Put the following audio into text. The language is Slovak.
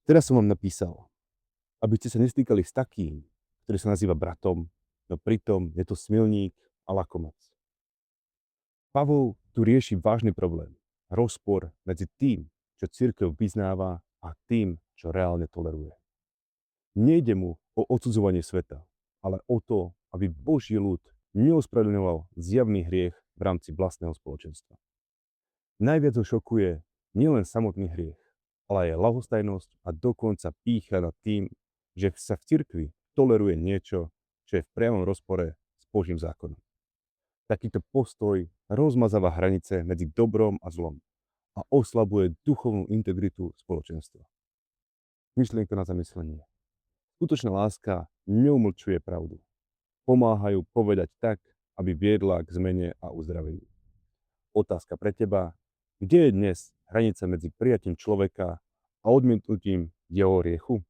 Teraz som vám napísal, aby ste sa nestýkali s takým, ktorý sa nazýva bratom, no pritom je to smilník a lakomec. Pavol tu rieši vážny problém. Rozpor medzi tým, čo cirkev vyznáva a tým, čo reálne toleruje. Nejde mu o odsudzovanie sveta, ale o to, aby Boží ľud neospravedlňoval zjavný hriech v rámci vlastného spoločenstva. Najviac ho šokuje nielen samotný hriech, ale aj ľahostajnosť a dokonca pýcha nad tým, že sa v cirkvi toleruje niečo, čo je v priamom rozpore s Božím zákonom. Takýto postoj rozmazáva hranice medzi dobrom a zlom a oslabuje duchovnú integritu spoločenstva. Myšlienka na zamyslenie. Skutočná láska neumlčuje pravdu. Pomáhajú povedať tak, aby viedla k zmene a uzdraveniu. Otázka pre teba. Kde je dnes hranica medzi prijatím človeka a odmietnutím jeho hriechu?